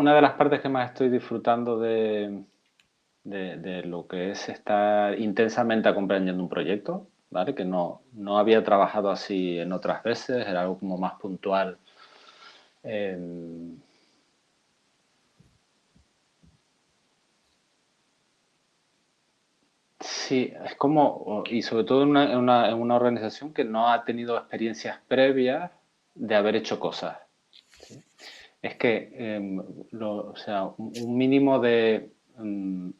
una de las partes que más estoy disfrutando de lo que es estar intensamente acompañando un proyecto, ¿vale? Que no había trabajado así en otras veces, era algo como más puntual. Sí, es como, y sobre todo en una organización que no ha tenido experiencias previas de haber hecho cosas. ¿Sí? Es que, o sea, un mínimo de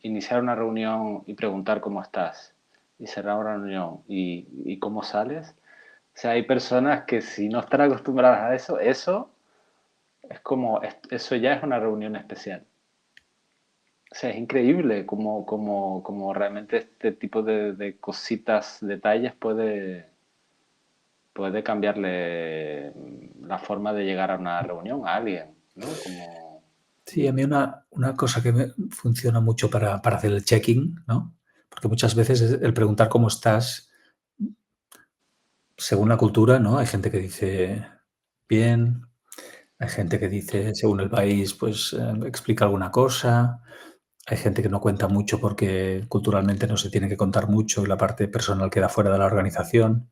iniciar una reunión y preguntar cómo estás, y cerrar una reunión y cómo sales. O sea, hay personas que si no están acostumbradas a eso es como, eso ya es una reunión especial. O sea, es increíble cómo realmente este tipo de cositas, detalles puede cambiarle la forma de llegar a una reunión a alguien, ¿no? Como, Sí, a mí una cosa que me funciona mucho para hacer el checking, ¿no? Porque muchas veces el preguntar cómo estás, según la cultura, ¿no? Hay gente que dice bien, hay gente que dice, según el país, pues explica alguna cosa, hay gente que no cuenta mucho porque culturalmente no se tiene que contar mucho y la parte personal queda fuera de la organización.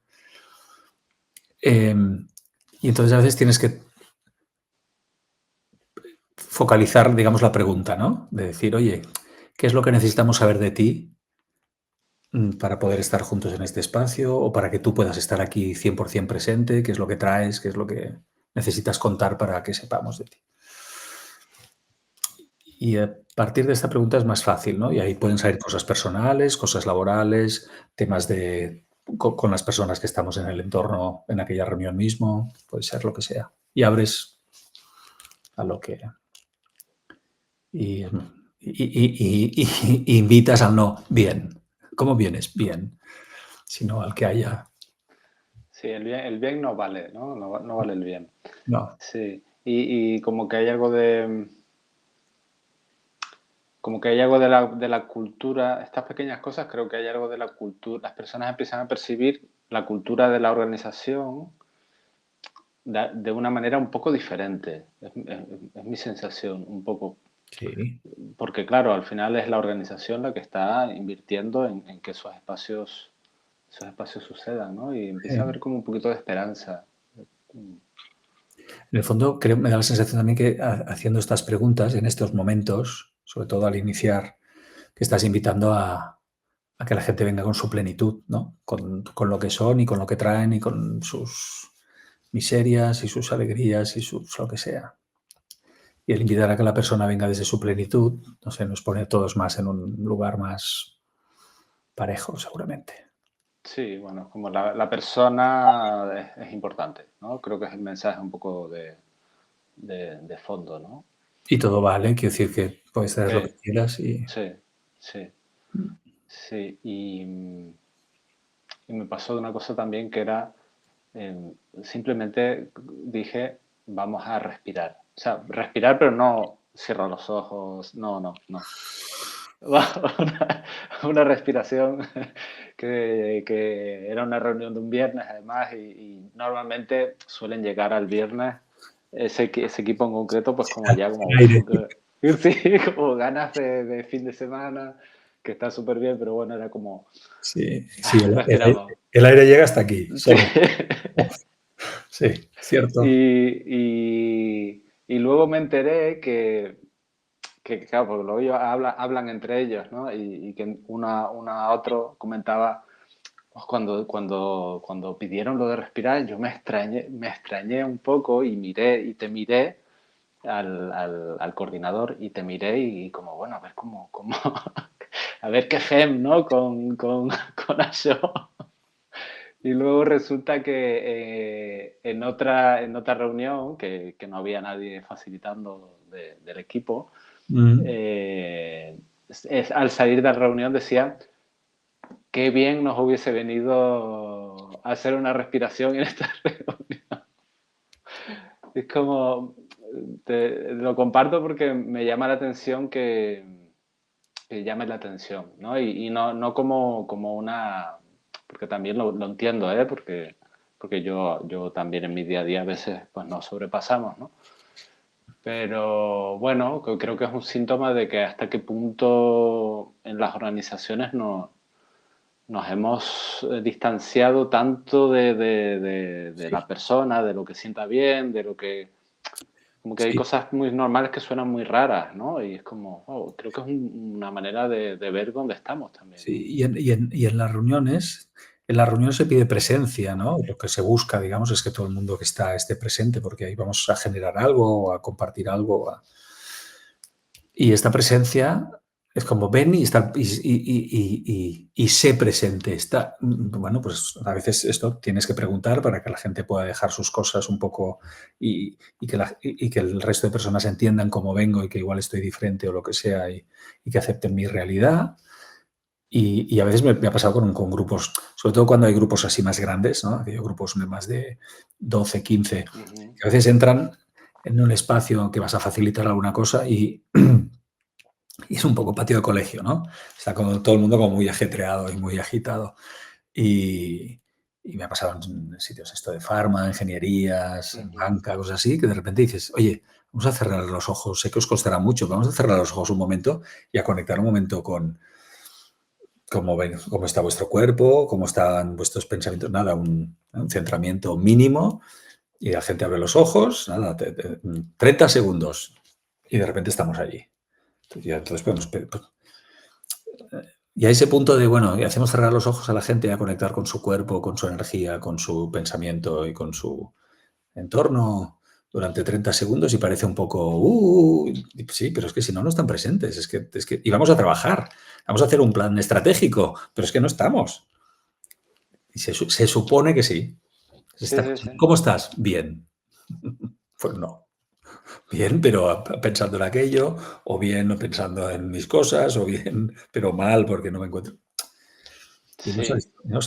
Y entonces a veces tienes que focalizar, digamos, la pregunta, ¿no? De decir, oye, ¿qué es lo que necesitamos saber de ti para poder estar juntos en este espacio o para que tú puedas estar aquí 100% presente? ¿Qué es lo que traes? ¿Qué es lo que necesitas contar para que sepamos de ti? Y a partir de esta pregunta es más fácil, ¿no? Y ahí pueden salir cosas personales, cosas laborales, temas con las personas que estamos en el entorno, en aquella reunión mismo, puede ser lo que sea. Y abres a lo que... Y, y invitas al no, bien. ¿Cómo vienes? Bien. Sino al que haya... sí, el bien no vale, ¿no? No vale el bien. No. Sí, y como que hay algo de la cultura, estas pequeñas cosas, creo que hay algo de la cultura, las personas empiezan a percibir la cultura de la organización de una manera un poco diferente, es mi sensación, un poco, Sí. porque claro, al final es la organización la que está invirtiendo en que esos espacios sucedan, ¿no? Y empieza a haber como un poquito de esperanza. En el fondo, creo, me da la sensación también que haciendo estas preguntas en estos momentos, sobre todo al iniciar, que estás invitando a que la gente venga con su plenitud, ¿no? Con lo que son y con lo que traen y con sus miserias y sus alegrías y sus lo que sea. Y el invitar a que la persona venga desde su plenitud, no sé, nos pone a todos más en un lugar más parejo, seguramente. Sí, bueno, como la persona es importante, ¿no? Creo que es el mensaje un poco de fondo, ¿no? Y todo vale, quiero decir que puedes hacer lo que Sí, quieras y... sí, sí, sí. Y me pasó una cosa también que era, simplemente dije, vamos a respirar. O sea, respirar, pero no cierro los ojos, no, no, no. Una, una respiración que era una reunión de un viernes además y normalmente suelen llegar al viernes ese equipo en concreto pues como ya como, Sin uf, aire. sí, como ganas de fin de semana, que está súper bien, pero bueno, era como, Sí, sí, respiramos. el aire llega hasta aquí, Sí. solo. Sí, cierto. Y luego me enteré que claro, porque luego ellos hablan entre ellos, ¿no? Y que una a otro comentaba, "Oh, cuando pidieron lo de respirar, yo me extrañé un poco y te miré al coordinador y te miré y como, bueno, a ver cómo a ver qué fem, ¿no? Con això. Y luego resulta que en otra reunión, que no había nadie facilitando del equipo, Mm. eh, al salir de la reunión decía, qué bien nos hubiese venido a hacer una respiración en esta reunión. Es como, lo comparto porque me llama la atención que llame la atención, ¿no? Y no como una, porque también lo entiendo, ¿eh? Porque yo también en mi día a día a veces pues nos sobrepasamos, ¿no? Pero bueno, creo que es un síntoma de que hasta qué punto en las organizaciones nos hemos distanciado tanto de Sí, la persona, de lo que sienta bien, de lo que... Como que hay sí, cosas muy normales que suenan muy raras, ¿no? Y es como, oh, creo que es una manera de ver dónde estamos también, ¿no? sí. Y en en las reuniones se pide presencia, ¿no? Lo que se busca, digamos, es que todo el mundo que está esté presente, porque ahí vamos a generar algo, a compartir algo. Y esta presencia es como ven y, está, y sé presente. Está, bueno, pues a veces esto tienes que preguntar para que la gente pueda dejar sus cosas un poco y que el resto de personas entiendan cómo vengo y que igual estoy diferente o lo que sea y que acepten mi realidad. Y a veces me ha pasado con grupos, sobre todo cuando hay grupos así más grandes, ¿no? Hay grupos de más de 12 15 Ujú, que a veces entran en un espacio que vas a facilitar alguna cosa y es un poco patio de colegio, ¿no? Está como todo el mundo como muy ajetreado y muy agitado. Y, y me ha pasado en sitios esto de farma, ingenierías, en ujú. banca, cosas así, que de repente dices, oye, vamos a cerrar los ojos, sé que os costará mucho, pero vamos a cerrar los ojos un momento y a conectar un momento con cómo, ven, cómo está vuestro cuerpo, cómo están vuestros pensamientos, nada, un centramiento mínimo y la gente abre los ojos, nada, 30 segundos y de repente estamos allí. Entonces podemos y a ese punto de, bueno, y hacemos cerrar los ojos a la gente a conectar con su cuerpo, con su energía, con su pensamiento y con su entorno durante 30 segundos y parece un poco, sí, pero es que si no, no están presentes. Y vamos a trabajar, vamos a hacer un plan estratégico, pero es que no estamos. Y se supone que sí. Sí, sí, sí. ¿Cómo estás? Bien. Pues no. Bien, pero pensando en aquello, o bien pensando en mis cosas, o bien, pero mal porque no me encuentro. Y Sí, no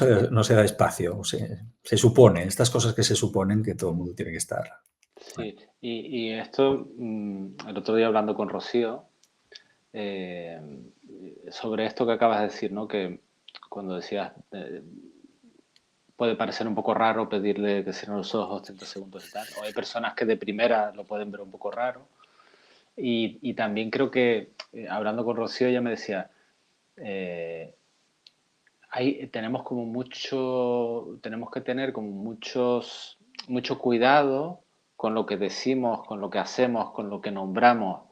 se da espacio. Se supone, estas cosas que se suponen que todo el mundo tiene que estar. Bueno, sí. Y esto, el otro día hablando con Rocío, eh, sobre esto que acabas de decir, ¿no? Que cuando decías, puede parecer un poco raro pedirle que cierren los ojos 30 segundos y tal, o hay personas que de primera lo pueden ver un poco raro. Y también creo que, hablando con Rocío, ella me decía, eh, tenemos como mucho, tenemos que tener como mucho cuidado con lo que decimos, con lo que hacemos, con lo que nombramos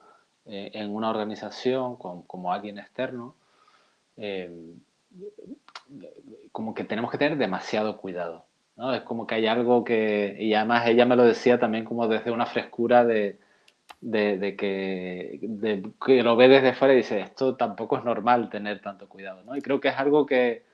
en una organización, como alguien externo, eh, como que tenemos que tener demasiado cuidado, ¿no? Es como que hay algo que, y además ella me lo decía también como desde una frescura de que lo ve desde fuera y dice, esto tampoco es normal tener tanto cuidado, ¿no? Y creo que es algo que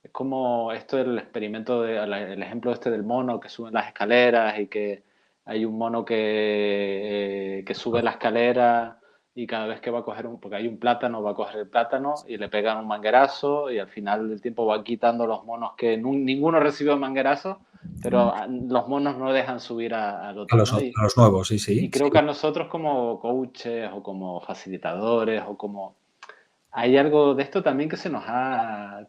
es como esto del experimento, el ejemplo este del mono que sube las escaleras y que hay un mono que sube la escalera y cada vez que va a coger porque hay un plátano, va a coger el plátano y le pegan un manguerazo y al final del tiempo va quitando los monos que ninguno recibió manguerazo, pero los monos no dejan subir al otro, ¿no? a los nuevos, sí, Y sí, creo que sí. a nosotros como coaches o como facilitadores o como hay algo de esto también que se nos ha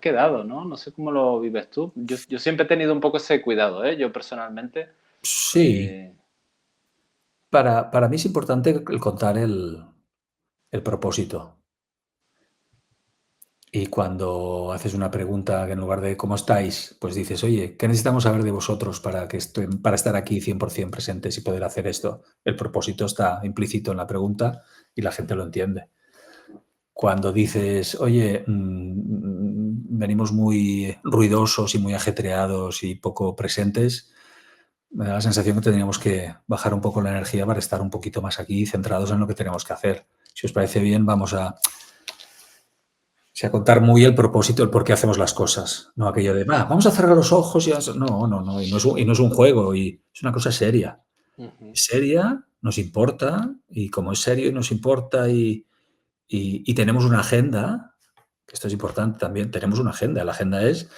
quedado, ¿no? No sé cómo lo vives tú. Yo siempre he tenido un poco ese cuidado, ¿eh? Yo personalmente. Sí, eh, para mí es importante el contar el propósito. Y cuando haces una pregunta que en lugar de ¿cómo estáis? Pues dices, oye, ¿qué necesitamos saber de vosotros para estar aquí 100% presentes y poder hacer esto? El propósito está implícito en la pregunta y la gente lo entiende. Cuando dices, oye, venimos muy ruidosos y muy ajetreados y poco presentes, me da la sensación que tendríamos que bajar un poco la energía para estar un poquito más aquí centrados en lo que tenemos que hacer. Si os parece bien, vamos a contar muy el propósito, el por qué hacemos las cosas. No aquello de, va, vamos a cerrar los ojos y no, no, no, y no es un juego, y es una cosa seria. ujú, Es seria, nos importa, y como es serio y nos importa y tenemos una agenda, que esto es importante también, tenemos una agenda. La agenda es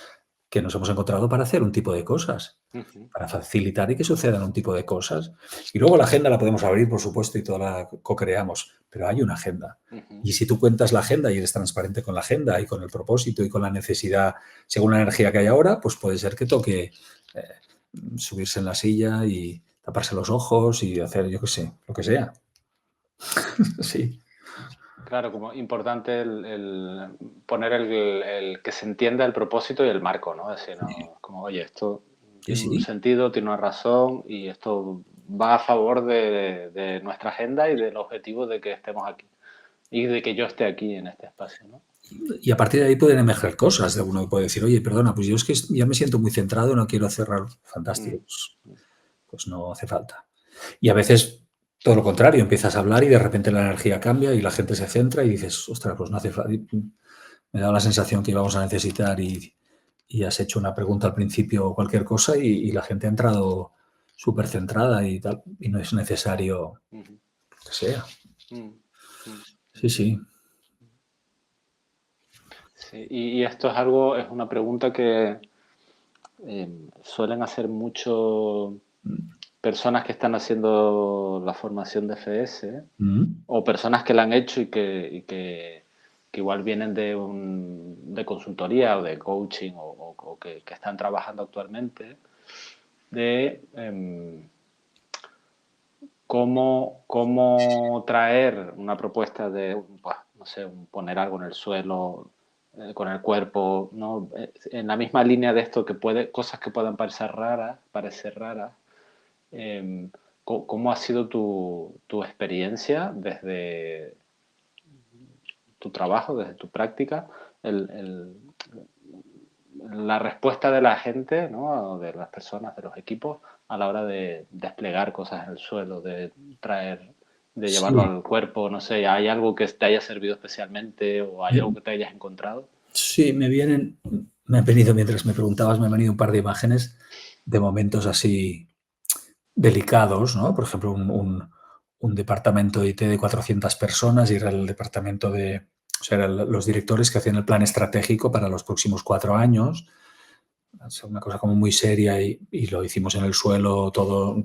que nos hemos encontrado para hacer un tipo de cosas, ujú, para facilitar y que sucedan un tipo de cosas. Y luego la agenda la podemos abrir, por supuesto, y toda la co-creamos, pero hay una agenda. ujú. Y si tú cuentas la agenda y eres transparente con la agenda y con el propósito y con la necesidad, según la energía que hay ahora, pues puede ser que toque subirse en la silla y taparse los ojos y hacer, yo qué sé, lo que sea. Sí, Claro, como importante el poner el que se entienda el propósito y el marco, ¿no? Es decir, no, como, oye, esto sí, tiene un sí. sentido, tiene una razón y esto va a favor de nuestra agenda y del objetivo de que estemos aquí y de que yo esté aquí en este espacio, ¿no? Y a partir de ahí pueden emerger cosas. De uno puede decir, oye, perdona, pues yo es que ya me siento muy centrado, no quiero cerrar. Fantástico, Mm, pues no hace falta. Y a veces todo lo contrario, empiezas a hablar y de repente la energía cambia y la gente se centra y dices, ostras, pues no hace falta. Me da la sensación que íbamos a necesitar y has hecho una pregunta al principio o cualquier cosa y la gente ha entrado súper centrada y tal, y no es necesario ujú, que sea. mm, mm. Sí, sí. Sí, y esto es algo, es una pregunta que suelen hacer mucho personas que están haciendo la formación de FS Mm. o personas que la han hecho que igual vienen de consultoría o de coaching o que están trabajando actualmente, de cómo traer una propuesta de, pues, no sé, poner algo en el suelo con el cuerpo, ¿no? En la misma línea de esto que puede, cosas que puedan parecer raras, eh, ¿cómo ha sido tu experiencia desde tu trabajo, desde tu práctica, la respuesta de la gente, ¿no? De las personas, de los equipos, a la hora de desplegar cosas en el suelo, de traer, de llevarlo Sí, al cuerpo, no sé, ¿hay algo que te haya servido especialmente o hay algo que te hayas encontrado? sí, me han venido, mientras me preguntabas, me han venido un par de imágenes de momentos así delicados, ¿no? Por ejemplo, un departamento de IT de 400 personas y era el departamento de, o sea, eran los directores que hacían el plan estratégico para los próximos 4 años. O sea, una cosa como muy seria y lo hicimos en el suelo todo.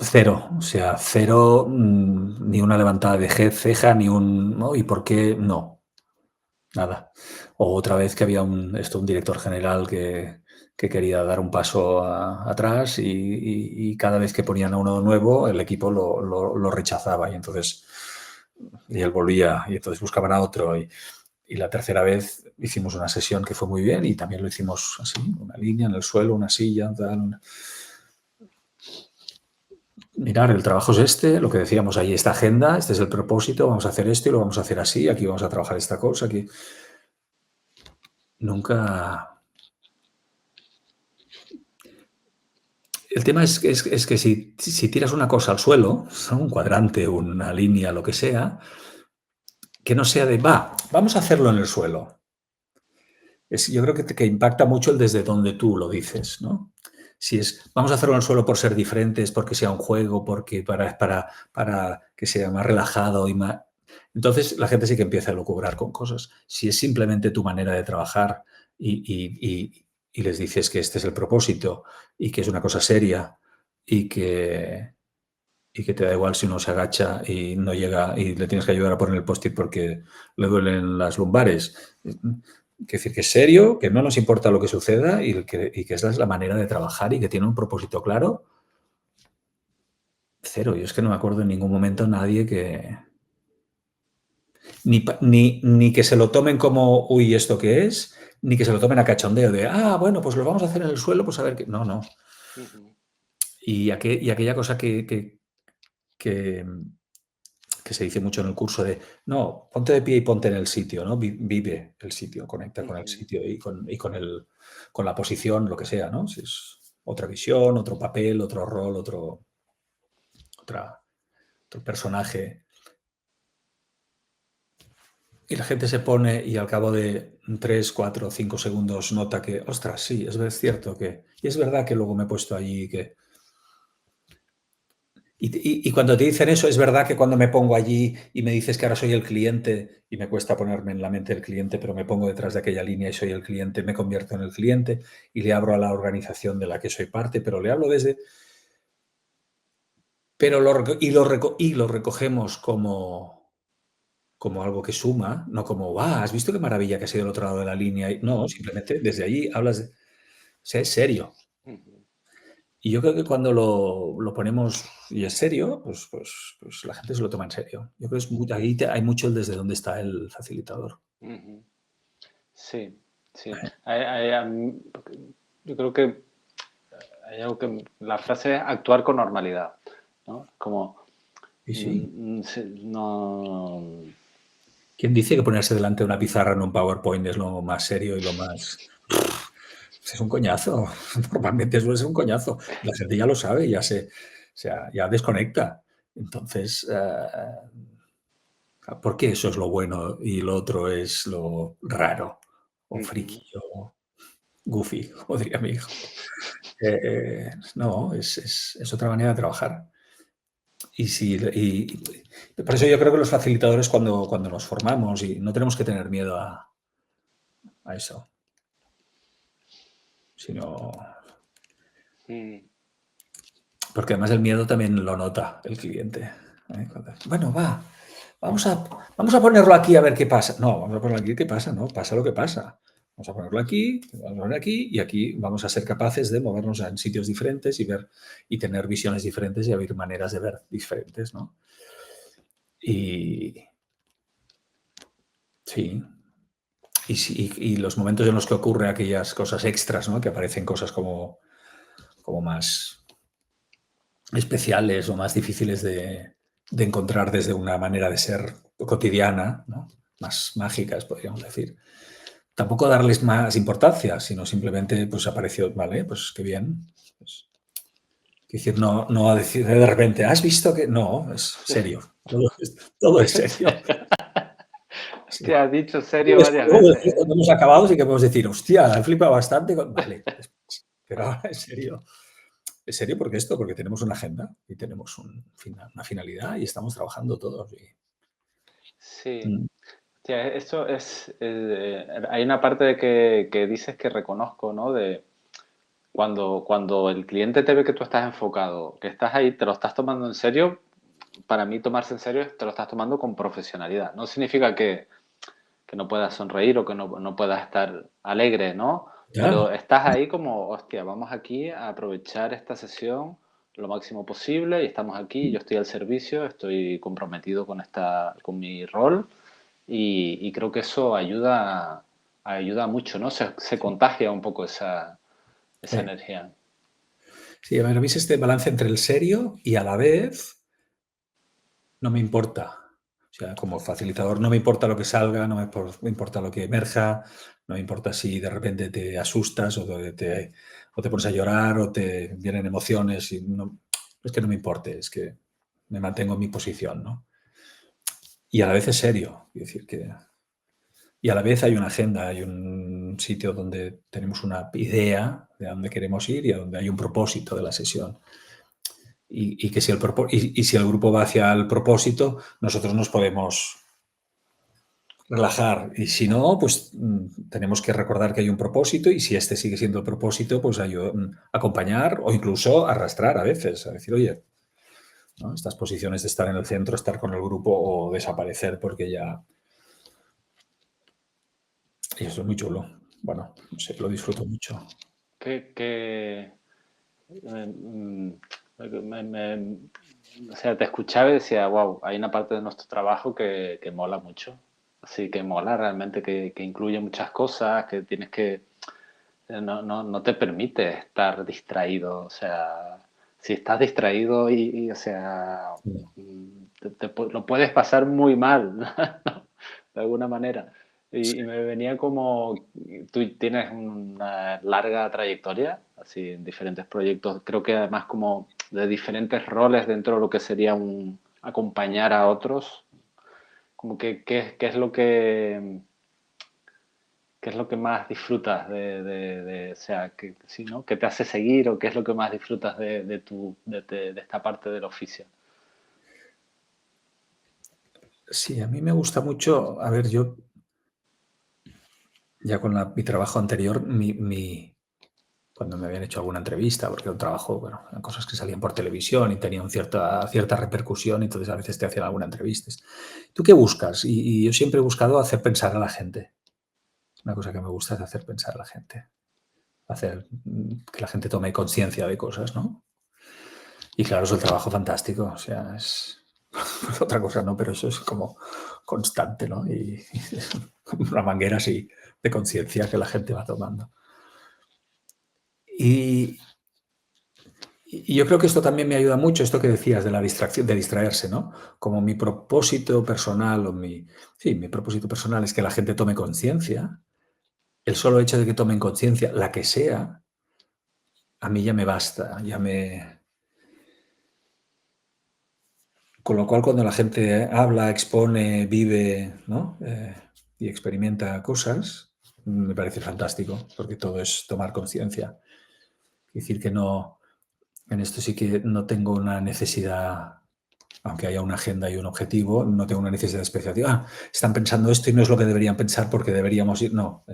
Cero, o sea, cero, ni una levantada de ceja, ni un, ¿no? ¿Y por qué? No, nada. O otra vez que había un director general que quería dar un paso atrás y cada vez que ponían a uno nuevo, el equipo lo rechazaba y entonces y él volvía y entonces buscaban a otro y la tercera vez hicimos una sesión que fue muy bien y también lo hicimos así, una línea en el suelo, una silla, tal. Mirar, el trabajo es este, lo que decíamos ahí, esta agenda, este es el propósito, vamos a hacer esto y lo vamos a hacer así, aquí vamos a trabajar esta cosa, aquí. Nunca. El tema es que si tiras una cosa al suelo, un cuadrante, una línea, lo que sea, que no sea de, vamos a hacerlo en el suelo. Yo creo que impacta mucho el desde donde tú lo dices, ¿no? Si es, vamos a hacerlo en el suelo por ser diferentes, porque sea un juego, porque para que sea más relajado y más. Entonces la gente sí que empieza a lucubrar con cosas. Si es simplemente tu manera de trabajar y les dices que este es el propósito y que es una cosa seria y que te da igual si uno se agacha y no llega y le tienes que ayudar a poner el post-it porque le duelen las lumbares. Que decir que es serio, que no nos importa lo que suceda y que esa es la manera de trabajar y que tiene un propósito claro. Cero. Yo es que no me acuerdo en ningún momento nadie que. Ni que se lo tomen como, uy, ¿esto qué es? Ni que se lo tomen a cachondeo de, bueno, pues lo vamos a hacer en el suelo, pues a ver qué. No, no. Ujú, Y aquella cosa que, que se dice mucho en el curso de, no, ponte de pie y ponte en el sitio, ¿no? Vive el sitio, conecta con el ujú, sitio con la posición, lo que sea, ¿no? Si es otra visión, otro papel, otro rol, otro personaje. Y la gente se pone y al cabo de 3, 4, 5 segundos nota que, ostras, sí, es cierto que. Y es verdad que luego me he puesto allí que. Y cuando te dicen eso, es verdad que cuando me pongo allí y me dices que ahora soy el cliente y me cuesta ponerme en la mente el cliente, pero me pongo detrás de aquella línea y soy el cliente, me convierto en el cliente y le abro a la organización de la que soy parte, pero le hablo desde. Pero lo recogemos como algo que suma, no como, ¿has visto qué maravilla que ha sido el otro lado de la línea? No, simplemente desde allí hablas de. O sea, es serio. Y yo creo que cuando lo ponemos y es serio, pues la gente se lo toma en serio. Yo creo que ahí hay mucho desde dónde está el facilitador. Ujú. Sí, sí. Yo creo que hay algo que la frase es actuar con normalidad, ¿no? Como Y sí. no. ¿Quién dice que ponerse delante de una pizarra en un PowerPoint es lo más serio y lo más... Es un coñazo. Normalmente eso es un coñazo. La gente ya lo sabe, ya desconecta. Entonces, ¿por qué eso es lo bueno y lo otro es lo raro o Ujú. friki o goofy, como diría mi hijo? No, es otra manera de trabajar. Por eso yo creo que los facilitadores cuando nos formamos y no tenemos que tener miedo a eso, sino Mm. porque además el miedo también lo nota el cliente. ¿Eh? Bueno, vamos a ponerlo aquí a ver qué pasa. No, vamos a ponerlo aquí, ¿qué pasa? No, pasa lo que pasa. Vamos a ponerlo aquí, vamos a poner aquí y aquí vamos a ser capaces de movernos en sitios diferentes y ver y tener visiones diferentes y abrir maneras de ver diferentes, ¿no? Y sí, y los momentos en los que ocurre aquellas cosas extras, ¿no? Que aparecen cosas como más especiales o más difíciles de encontrar desde una manera de ser cotidiana, ¿no? Más mágicas, podríamos decir. Tampoco darles más importancia, sino simplemente, pues apareció, vale, pues qué bien. Pues, quiero decir, no a decir de repente, ¿has visto que...? No, es serio. Todo es serio. Sí. Te has dicho serio Después, varias luego, veces, después, ¿eh? cuando hemos acabado, sí que podemos decir, hostia, he flipado bastante. Vale, pero ahora en serio. En serio, ¿por qué esto? Porque tenemos una agenda y tenemos una finalidad y estamos trabajando todos. Sí. Mm, Hostia, eso es. Hay una parte de que dices que reconozco, ¿no? De cuando el cliente te ve que tú estás enfocado, que estás ahí, te lo estás tomando en serio. Para mí, tomarse en serio, te lo estás tomando con profesionalidad. No significa que no puedas sonreír o que no puedas estar alegre, ¿no? ya, Pero estás ahí como, hostia, vamos aquí a aprovechar esta sesión lo máximo posible y estamos aquí, yo estoy al servicio, estoy comprometido con mi rol y creo que eso ayuda mucho, ¿no? Se contagia un poco esa sí. energía. Sí, a ver, a mí es este balance entre el serio y a la vez no me importa. O sea, como facilitador no me importa lo que salga, no me importa lo que emerja, no me importa si de repente te asustas o te pones a llorar o te vienen emociones. Es que no me importe, es que me mantengo en mi posición, ¿no? Y a la vez es serio. Es decir, y a la vez hay una agenda, hay un sitio donde tenemos una idea de a dónde queremos ir y a donde hay un propósito de la sesión. Y si el grupo va hacia el propósito, nosotros nos podemos relajar. Y si no, pues tenemos que recordar que hay un propósito y si este sigue siendo el propósito, pues acompañar o incluso arrastrar a veces, a decir, oye, ¿no? Estas posiciones de estar en el centro, estar con el grupo o desaparecer porque ya... Y eso es muy chulo. Bueno, no sé, lo disfruto mucho. Que me- mm, me- o sea, te escuchaba y decía, wow, hay una parte de nuestro trabajo que mola mucho. Así que mola realmente, que incluye muchas cosas, que tienes que, no te permite estar distraído. O sea, si estás distraído o sea, lo puedes pasar muy mal, ¿no? De alguna manera. Y me venía como, tú tienes una larga trayectoria, así en diferentes proyectos, creo que además como de diferentes roles dentro de lo que sería un acompañar a otros, como que qué es lo que qué es lo que más disfrutas o sea, que, sí, ¿no? ¿Qué te hace seguir o qué es lo que más disfrutas de esta parte del oficio? Sí, a mí me gusta mucho, a ver, yo ya con mi trabajo anterior, cuando me habían hecho alguna entrevista, porque era un trabajo, bueno, eran cosas que salían por televisión y tenían cierta repercusión, entonces a veces te hacían alguna entrevista. ¿Tú qué buscas? Y yo siempre he buscado hacer pensar a la gente. Una cosa que me gusta es hacer pensar a la gente. hacer que la gente tome conciencia de cosas, ¿no? Y claro, es un trabajo fantástico, o sea, es otra cosa, ¿no? Pero eso es como constante, ¿no? Y es una manguera así de conciencia que la gente va tomando. Y, y yo creo que esto también me ayuda mucho, esto que decías de la distracción, de distraerse, ¿no? Como mi propósito personal sí, mi propósito personal es que la gente tome conciencia. El solo hecho de que tomen conciencia, la que sea, a mí ya me basta, Con lo cual, cuando la gente habla, expone, vive, ¿no? Y experimenta cosas, me parece fantástico, porque todo es tomar conciencia. Es decir, que no, en esto sí que no tengo una necesidad, aunque haya una agenda y un objetivo, no tengo una necesidad especial. Están pensando esto y no es lo que deberían pensar porque deberíamos ir. No,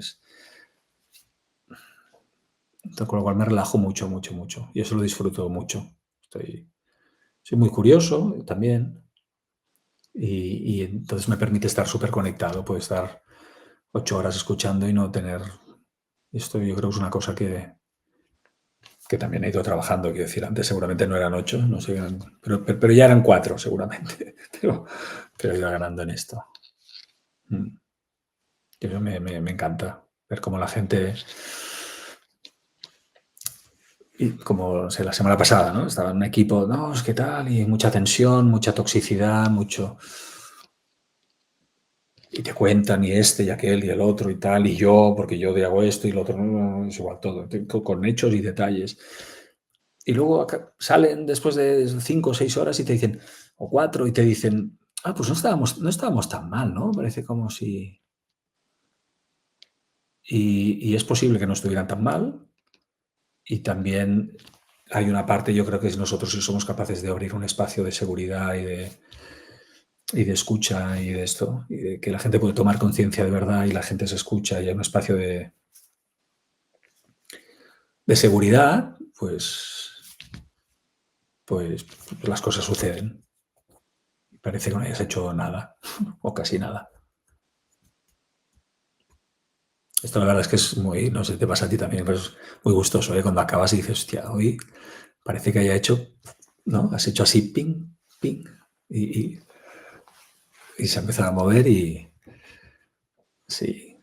con lo cual me relajo mucho, mucho, mucho. Y eso lo disfruto mucho. Soy muy curioso también. Y entonces me permite estar súper conectado. Puedo estar 8 horas escuchando y no tener... Esto yo creo que es una cosa que también he ido trabajando. Quiero decir, antes seguramente no eran 8, no sé, pero ya eran 4 seguramente. Pero he ido ganando en esto. Y eso me encanta. Ver cómo la gente... Y como no sé, la semana pasada, ¿no? Estaba en un equipo, no, es que tal, y mucha tensión, mucha toxicidad, mucho... Y te cuentan y este y aquel y el otro y tal, y yo, porque yo hago esto y lo otro, no, es igual todo, con hechos y detalles. Y luego salen después de 5 o 6 horas y te dicen, o 4, y te dicen, pues no estábamos tan mal, ¿no? Parece como si... Y es posible que no estuvieran tan mal. Y también hay una parte, yo creo que es nosotros si somos capaces de abrir un espacio de seguridad y de escucha y de esto, y de que la gente puede tomar conciencia de verdad y la gente se escucha y hay un espacio de seguridad, pues las cosas suceden. Parece que no hayas hecho nada o casi nada. Esto la verdad es que es muy, no sé, te pasa a ti también, pero es muy gustoso, ¿eh? Cuando acabas y dices, hostia, hoy parece que haya hecho, ¿no? Has hecho así, ping, ping, y, y se ha empezado a mover y sí.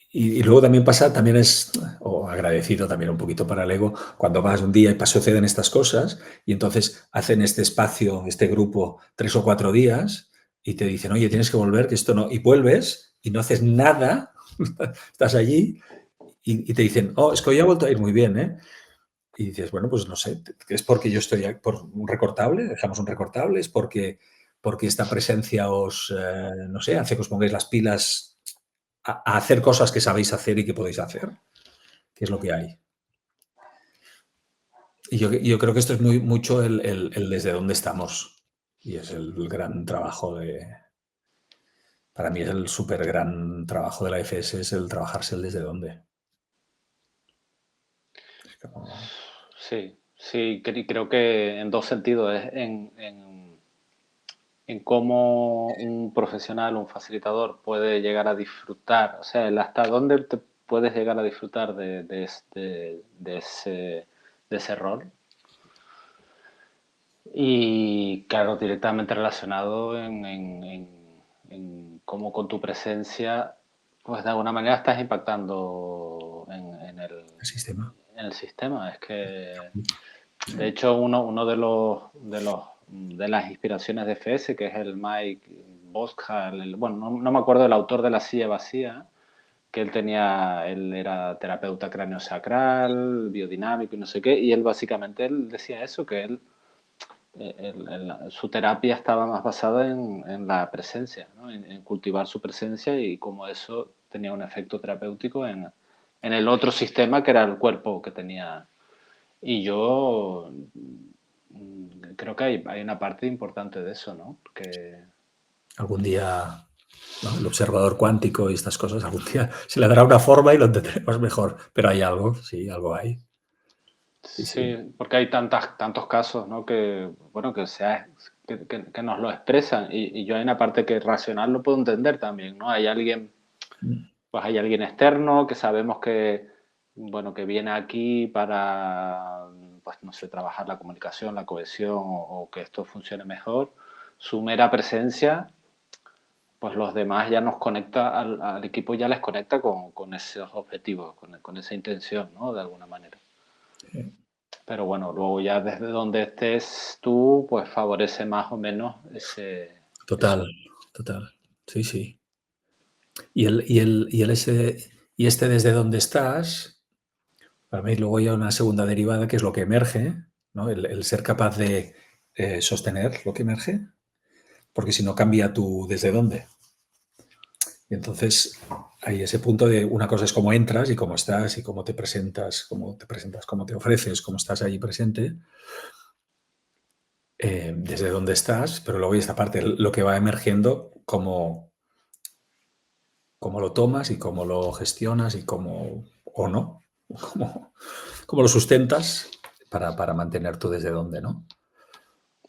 Y luego también pasa, también es, o agradecido también un poquito para el ego, cuando vas un día y suceden estas cosas y entonces hacen este espacio, este grupo, 3 o 4 días y te dicen, oye, tienes que volver, que esto no, y vuelves y no haces nada, estás allí y te dicen, es que hoy ha vuelto a ir muy bien, ¿eh? Y dices, bueno, pues no sé, es porque yo estoy por un recortable, dejamos un recortable, es porque esta presencia no sé, hace que os pongáis las pilas a hacer cosas que sabéis hacer y que podéis hacer, que es lo que hay. Y yo creo que esto es mucho el desde dónde estamos. Y es el gran trabajo para mí es el súper gran trabajo de la FS, es el trabajarse el desde dónde. Es como... Sí, sí, creo que en dos sentidos, es en cómo un profesional, un facilitador puede llegar a disfrutar, o sea, el hasta dónde te puedes llegar a disfrutar de ese rol. Y claro, directamente relacionado en cómo con tu presencia, pues de alguna manera estás impactando el sistema. en el sistema. Es que, de hecho, uno de las inspiraciones de FS, que es el Mike Boskhal, bueno, no me acuerdo del autor de La silla vacía, que él era terapeuta craneosacral, biodinámico y no sé qué, y él decía eso, que su terapia estaba más basada en la presencia, ¿no? En cultivar su presencia y cómo eso tenía un efecto terapéutico en el otro sistema que era el cuerpo que tenía. Y yo creo que hay una parte importante de eso, ¿no? Porque Algún día, ¿no? El observador cuántico y estas cosas, algún día se le dará una forma y lo entenderemos mejor. Pero hay algo, sí, algo hay. Sí, sí. sí, porque hay tantos casos, ¿no? Que, bueno, que nos lo expresan. Y yo hay una parte que racional lo puedo entender también, ¿no? Hay alguien externo que sabemos que bueno, que viene aquí para, pues no sé, trabajar la comunicación, la cohesión o que esto funcione mejor, su mera presencia, pues los demás ya nos conecta, al equipo ya les conecta con esos objetivos, con esa intención, ¿no? De alguna manera. Pero bueno, luego ya desde donde estés tú, pues favorece más o menos eso. Total, total. Sí, sí. Y este desde donde estás, para mí luego hay una segunda derivada que es lo que emerge, ¿no? El ser capaz de sostener lo que emerge, porque si no cambia tú desde dónde. Y entonces hay ese punto de una cosa es cómo entras y cómo estás y cómo te ofreces, cómo estás allí presente, desde dónde estás, pero luego hay esta parte, lo que va emergiendo, cómo lo tomas y cómo lo gestionas y cómo, o no, cómo lo sustentas para mantener tú desde dónde, ¿no?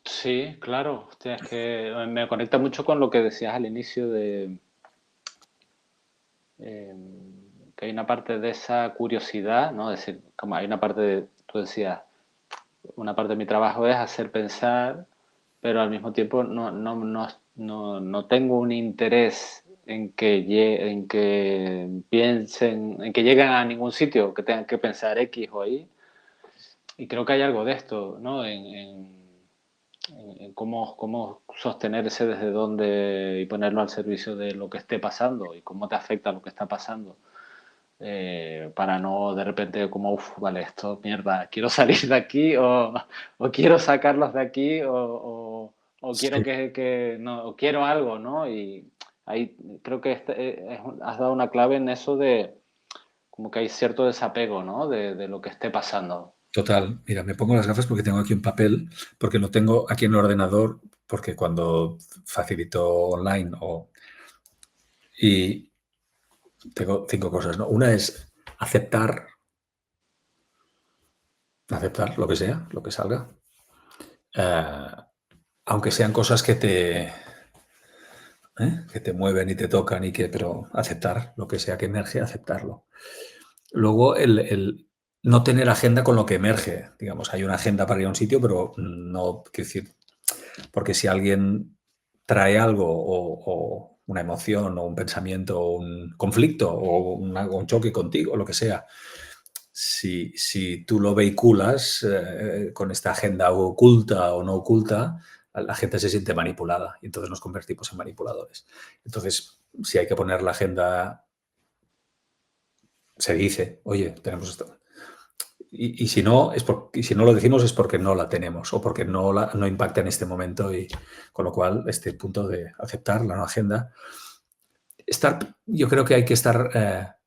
Sí, claro. Hostia, es que me conecta mucho con lo que decías al inicio de eh, que hay una parte de esa curiosidad, ¿no? Es decir, como hay una parte de, tú decías, una parte de mi trabajo es hacer pensar, pero al mismo tiempo no tengo un interés en que piensen, en que lleguen a ningún sitio, que tengan que pensar X o Y. Y creo que hay algo de esto, ¿no? En cómo sostenerse desde dónde y ponerlo al servicio de lo que esté pasando y cómo te afecta lo que está pasando. Para no de repente como, uff, vale, esto mierda, quiero salir de aquí o quiero sacarlos de aquí o quiero Sí, no, o quiero algo, ¿no? Y ahí creo que has dado una clave en eso de como que hay cierto desapego, ¿no? De lo que esté pasando. total. Mira, me pongo las gafas porque tengo aquí un papel, porque lo tengo aquí en el ordenador, porque cuando facilito online y tengo 5 cosas, ¿no? Una es aceptar lo que sea, lo que salga, eh, aunque sean cosas que te mueven y te tocan pero aceptar lo que sea que emerge, aceptarlo. Luego, el no tener agenda con lo que emerge. Digamos, hay una agenda para ir a un sitio, pero no, quiero decir, porque si alguien trae algo o una emoción o un pensamiento o un conflicto o un choque contigo, lo que sea, si tú lo vehiculas con esta agenda oculta o no oculta, la gente se siente manipulada y entonces nos convertimos en manipuladores. Entonces, si hay que poner la agenda, se dice, oye, tenemos esto. Y si no lo decimos es porque no la tenemos o porque no impacta en este momento y con lo cual este punto de aceptar la no agenda. Yo creo que hay que estar,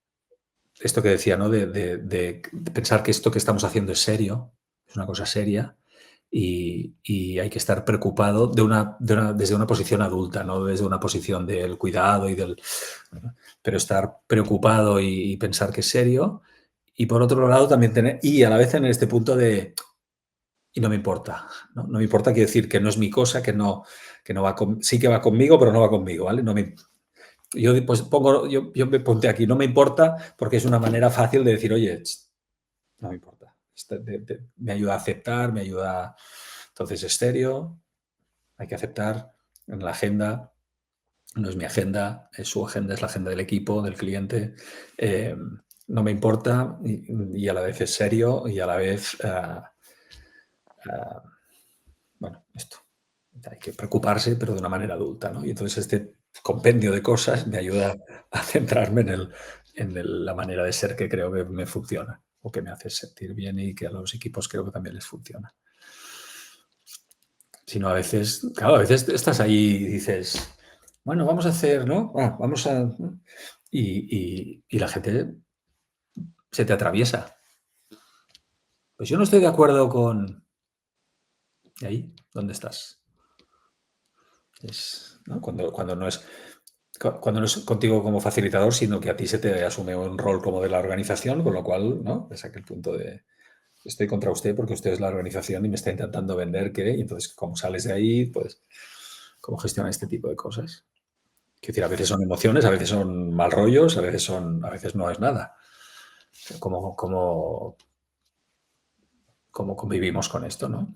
esto que decía, ¿no? De pensar que esto que estamos haciendo es serio, es una cosa seria y hay que estar preocupado desde una posición adulta, no desde una posición del cuidado pero estar preocupado y pensar que es serio. Y por otro lado también y a la vez en este punto y no me importa, ¿no? No me importa, quiere decir que no es mi cosa, que no va sí que va conmigo, pero no va conmigo, ¿vale? Yo pues yo me ponte aquí, no me importa, porque es una manera fácil de decir, oye, no me importa. Me ayuda a aceptar, me ayuda. Entonces, estéreo, hay que aceptar en la agenda. No es mi agenda, es su agenda, es la agenda del equipo, del cliente. Eh, no me importa y a la vez es serio y a la vez, bueno, esto. Hay que preocuparse, pero de una manera adulta, ¿no? Y entonces este compendio de cosas me ayuda a centrarme la manera de ser que creo que me funciona o que me hace sentir bien y que a los equipos creo que también les funciona. Si no, a veces, claro, a veces estás ahí y dices, bueno, vamos a hacer, ¿no? Vamos a... Y la gente se te atraviesa. Pues yo no estoy de acuerdo con... ¿Y ahí? ¿Dónde estás? ¿No? Cuando no es contigo como facilitador, sino que a ti se te asume un rol como de la organización, con lo cual, ¿no? Es aquel punto de estoy contra usted porque usted es la organización y me está intentando vender qué, y entonces, ¿cómo sales de ahí? Pues, ¿cómo gestionas este tipo de cosas? Quiero decir, a veces son emociones, a veces son mal rollos, a veces no es nada. cómo convivimos con esto, ¿no?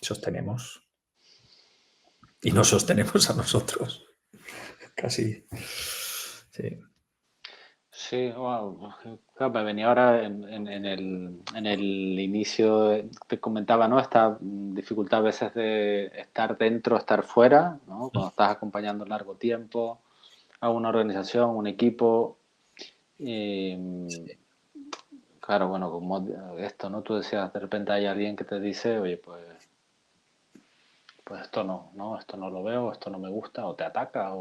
Sostenemos. Y nos sostenemos a nosotros. Casi. Sí. Sí, wow. Claro, me venía ahora en el inicio, te comentaba, ¿no? Esta dificultad a veces de estar dentro, estar fuera, ¿no? Cuando estás acompañando largo tiempo a una organización, un equipo. Y, claro, bueno, como esto, ¿no? Tú decías, de repente hay alguien que te dice, oye, pues esto no, ¿no? Esto no lo veo, esto no me gusta, o te ataca,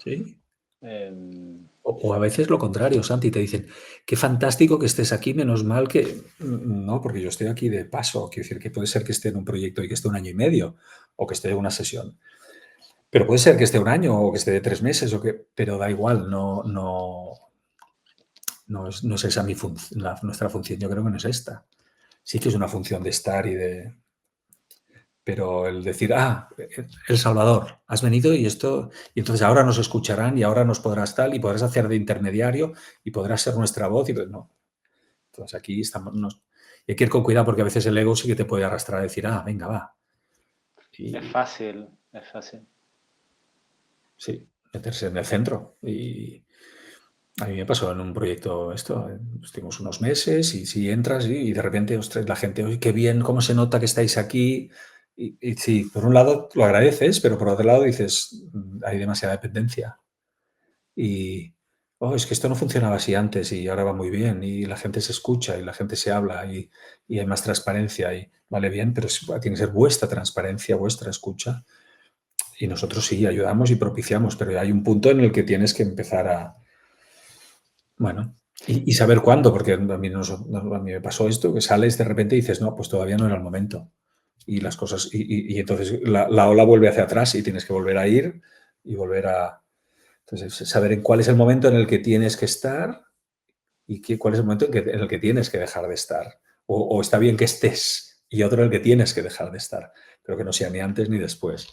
Sí. em, O a veces lo contrario, Santi, te dicen, qué fantástico que estés aquí, menos mal que... No, porque yo estoy aquí de paso. Quiero decir que puede ser que esté en un proyecto y que esté un año y medio, o que esté en una sesión. Pero puede ser que esté un año o que esté de 3 meses, pero da igual, no es esa nuestra función. Yo creo que no es esta. Sí que es una función de estar y de... Pero el decir, El Salvador, has venido y esto, y entonces ahora nos escucharán y ahora nos podrás tal y podrás hacer de intermediario y podrás ser nuestra voz y no. Entonces aquí estamos, y hay que ir con cuidado porque a veces el ego sí que te puede arrastrar a decir, venga, va. es Y fácil, es fácil. sí, meterse en el centro. Y a mí me pasó en un proyecto esto, estuvimos unos meses y si entras y de repente, ostras, la gente, oye, qué bien, cómo se nota que estáis aquí. Y sí, por un lado lo agradeces, pero por otro lado dices, hay demasiada dependencia. Y, es que esto no funcionaba así antes y ahora va muy bien y la gente se escucha y la gente se habla y hay más transparencia y vale bien, pero tiene que ser vuestra transparencia, vuestra escucha. Y nosotros sí ayudamos y propiciamos, pero hay un punto en el que tienes que empezar bueno, y saber cuándo, porque a mí, a mí me pasó esto, que sales de repente y dices, no, pues todavía no era el momento. Y las cosas, y entonces la ola vuelve hacia atrás y tienes que volver a ir y volver a... Entonces, saber en cuál es el momento en el que tienes que estar y cuál es el momento en el que tienes que dejar de estar. O está bien que estés y otro en el que tienes que dejar de estar, pero que no sea ni antes ni después.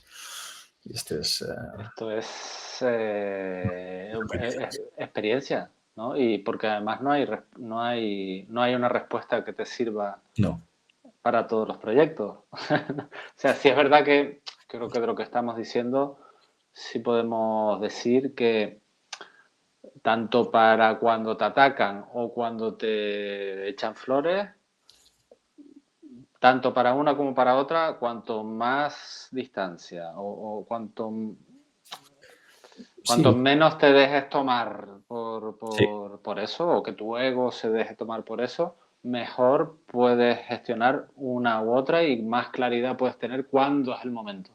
Y este es... Esto es experiencia. experiencia, ¿no? Y porque además no hay una respuesta que te sirva No, para todos los proyectos. O sea, sí es verdad que creo que de lo que estamos diciendo, sí podemos decir que tanto para cuando te atacan o cuando te echan flores, tanto para una como para otra, cuanto más distancia o cuanto sí, menos te dejes tomar sí. por eso, o que tu ego se deje tomar por eso, mejor puedes gestionar una u otra y más claridad puedes tener cuándo es el momento.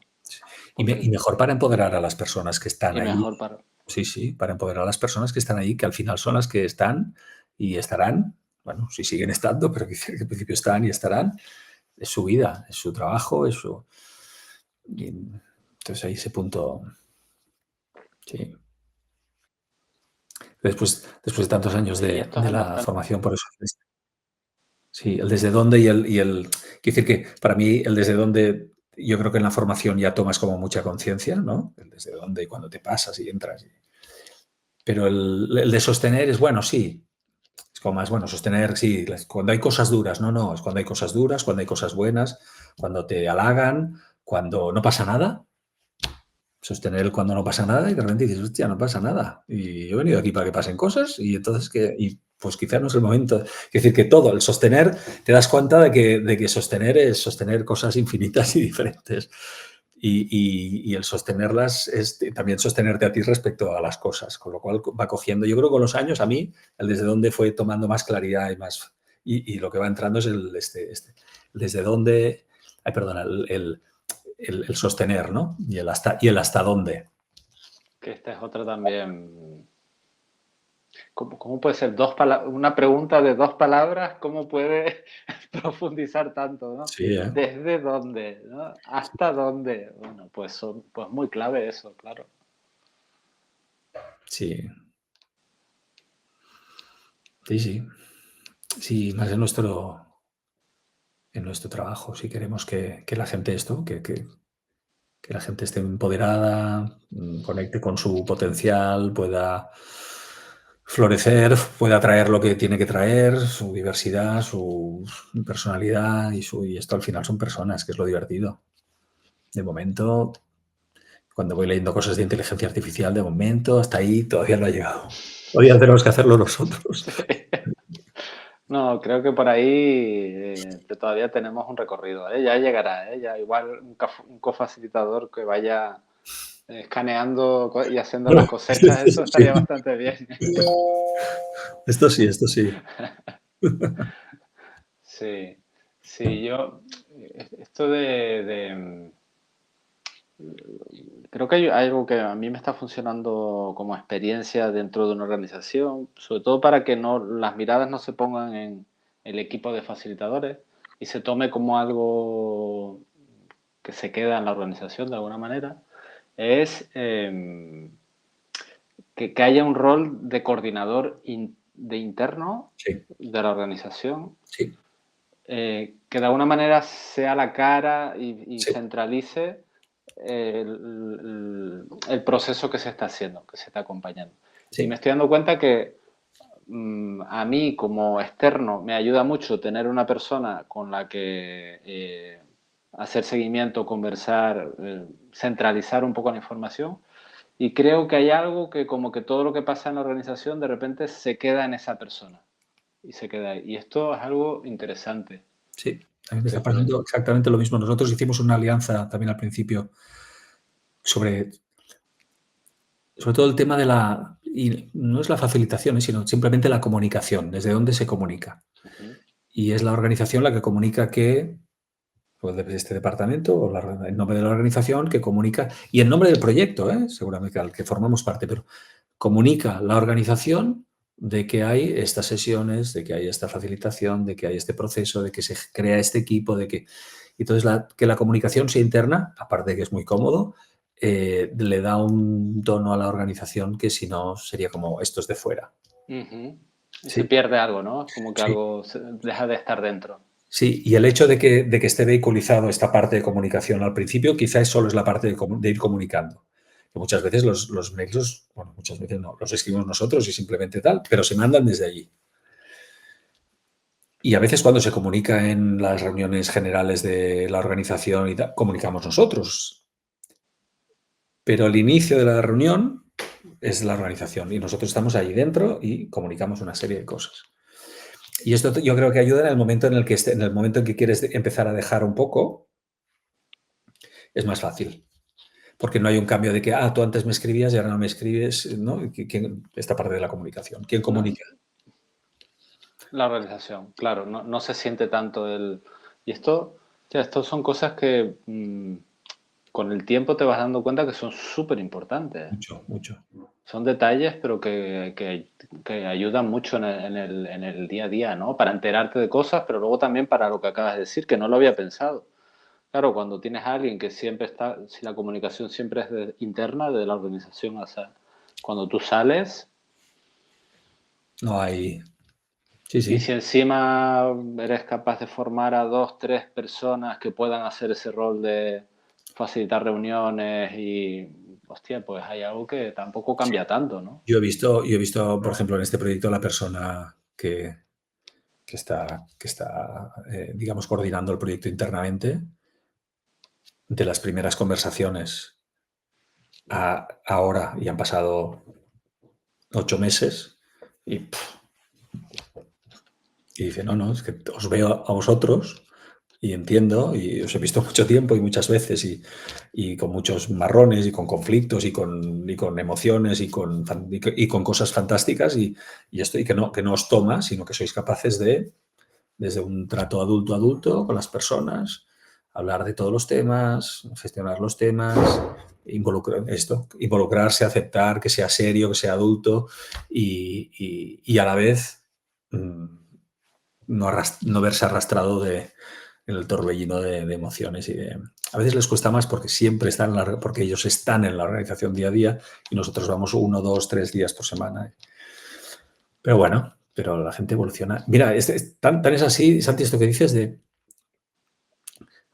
Y Porque, mejor para empoderar a las personas que están y ahí. mejor para... Sí, sí, para empoderar a las personas que están ahí, que al final son las que están y estarán. Bueno, si siguen estando, pero que al principio están y estarán. Es su vida, es su trabajo, es su... y entonces ahí ese punto, sí. Después de tantos años Y esto es de la bastante... formación, por eso. Sí, el desde dónde y el... Quiero decir que para mí el desde dónde, yo creo que en la formación ya tomas como mucha conciencia, ¿no? El desde dónde y cuando te pasas y entras. Pero el de sostener es bueno, sí. Es como más, bueno, sostener, sí, cuando hay cosas duras, no, es cuando hay cosas duras, cuando hay cosas buenas, cuando te halagan, cuando no pasa nada. Sostener el cuando no pasa nada y de repente dices, hostia, no pasa nada. Y yo he venido aquí para que pasen cosas y entonces pues quizás no es el momento. Es decir, que todo, el sostener, te das cuenta de que sostener es sostener cosas infinitas y diferentes. Y el sostenerlas es también sostenerte a ti respecto a las cosas, con lo cual va cogiendo. Yo creo que con los años a mí, el desde dónde fue tomando más claridad y más. Y lo que va entrando es el desde dónde. Ay, perdona, el sostener, ¿no? Y el hasta dónde. Que esta es otra también. ¿Cómo puede ser una pregunta de dos palabras? ¿Cómo puede profundizar tanto, ¿no? Sí, ¿eh? ¿Desde dónde? ¿No? ¿Hasta dónde? Bueno, pues muy clave eso, claro. Sí, sí, sí. Sí, más en nuestro trabajo. Si queremos que la gente que la gente esté empoderada, conecte con su potencial, pueda florecer, puede atraer lo que tiene que traer, su diversidad, su personalidad y esto al final son personas, que es lo divertido. De momento, cuando voy leyendo cosas de inteligencia artificial, de momento, hasta ahí todavía no ha llegado. Todavía tenemos que hacerlo nosotros. Sí. No, creo que por ahí todavía tenemos un recorrido, ¿eh? Ya llegará, ¿eh? Ya igual un cofacilitador que vaya escaneando y haciendo las cosechas, eso Esto sí. estaría bastante bien. Esto sí, esto sí. Sí, sí, esto creo que hay algo que a mí me está funcionando como experiencia dentro de una organización, sobre todo para que no, las miradas no se pongan en el equipo de facilitadores y se tome como algo que se queda en la organización de alguna manera, es que haya un rol de coordinador de interno Sí, de la organización, sí, que de alguna manera sea la cara y sí, centralice el proceso que se está haciendo, que se está acompañando. Y me sí, estoy dando cuenta que a mí como externo me ayuda mucho tener una persona con la que hacer seguimiento, conversar, centralizar un poco la información. Y creo que hay algo que como que todo lo que pasa en la organización de repente se queda en esa persona. Y se queda ahí. Y esto es algo interesante. sí. A mí me está Que pasando exactamente lo mismo. Nosotros hicimos una alianza también al principio sobre todo el tema de la, y no es la facilitación, sino simplemente la comunicación, desde dónde se comunica. Ujú. Y es la organización la que comunica que, pues de este departamento, o el nombre de la organización que comunica, y el nombre del proyecto, seguramente al que formamos parte, pero comunica la organización de que hay estas sesiones, de que hay esta facilitación, de que hay este proceso, de que se crea este equipo, de que... Entonces, que la comunicación sea interna, aparte de que es muy cómodo, le da un tono a la organización que si no sería como esto es de fuera. Ujú. Y se Sí, pierde algo, ¿no? Como que sí, algo deja de estar dentro. sí. Y el hecho de que esté vehiculizado esta parte de comunicación al principio, quizás solo es la parte de ir comunicando. Que muchas veces los mails, bueno, muchas veces no, los escribimos nosotros y simplemente tal, pero se mandan desde allí. Y a veces cuando se comunica en las reuniones generales de la organización y tal, comunicamos nosotros. Pero el inicio de la reunión es la organización y nosotros estamos ahí dentro y comunicamos una serie de cosas. Y esto yo creo que ayuda en el momento en el que en el momento en que quieres empezar a dejar un poco, es más fácil. Porque no hay un cambio de que, tú antes me escribías y ahora no me escribes, ¿no? Esta parte de la comunicación. ¿Quién No, comunica? la organización, claro, no, no se siente tanto el... Y esto, ya, estos son cosas que con el tiempo te vas dando cuenta que son súper importantes. Mucho, mucho. Son detalles, pero que ayudan mucho en el día a día, ¿no? Para enterarte de cosas, pero luego también para lo que acabas de decir, que no lo había pensado. Claro, cuando tienes a alguien que siempre está, si la comunicación siempre es interna de la organización, o sea, cuando tú sales No hay... Sí, y sí. si encima eres capaz de formar a dos, tres personas que puedan hacer ese rol de facilitar reuniones y, hostia, pues hay algo que tampoco Sí. cambia tanto, ¿no? Yo he visto, por ejemplo, en este proyecto la persona que está digamos, coordinando el proyecto internamente, de las primeras conversaciones a ahora, y han pasado 8 meses, y dice, no, es que os veo a vosotros y entiendo, y os he visto mucho tiempo y muchas veces, y con muchos marrones, y con conflictos, y con emociones, y con cosas fantásticas, y que no os toma, sino que sois capaces de, desde un trato adulto a adulto con las personas, hablar de todos los temas, gestionar los temas, involucrarse, aceptar que sea serio, que sea adulto y a la vez no verse arrastrado en el torbellino de emociones a veces les cuesta más porque siempre porque ellos están en la organización día a día y nosotros vamos 1, 2, 3 días por semana. Pero bueno, pero la gente evoluciona. Mira, tan es así, Santi, esto que dices de...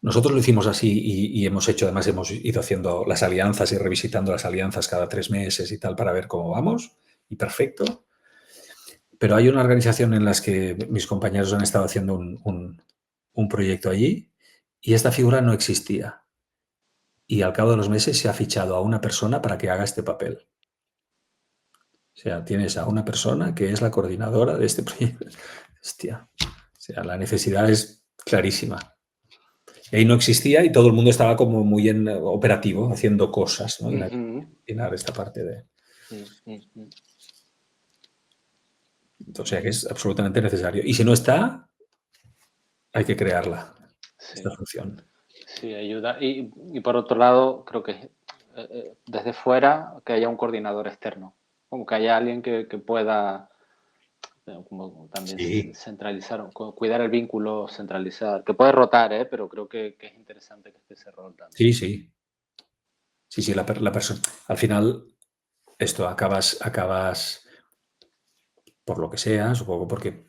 Nosotros lo hicimos así y además hemos ido haciendo las alianzas y revisitando las alianzas cada 3 meses y tal para ver cómo vamos. Y perfecto. Pero hay una organización en las que mis compañeros han estado haciendo un proyecto allí y esta figura no existía. Y al cabo de los meses se ha fichado a una persona para que haga este papel. O sea, tienes a una persona que es la coordinadora de este proyecto. Hostia. O sea, la necesidad es clarísima. Y ahí no existía y todo el mundo estaba como muy en operativo, haciendo cosas, ¿no? Y nadie Ujú. llenar esta parte de... Mm. O sea, que es absolutamente necesario. Y si no está, hay que crearla, esta Sí, función. sí, ayuda. Y por otro lado, creo que desde fuera que haya un coordinador externo, como que haya alguien que pueda como también Sí, centralizar, cuidar el vínculo, centralizar, que puede rotar, ¿eh? Pero creo que es interesante que esté ese rol también. sí, sí. Sí, sí, la persona. Al final, esto acabas por lo que sea, supongo porque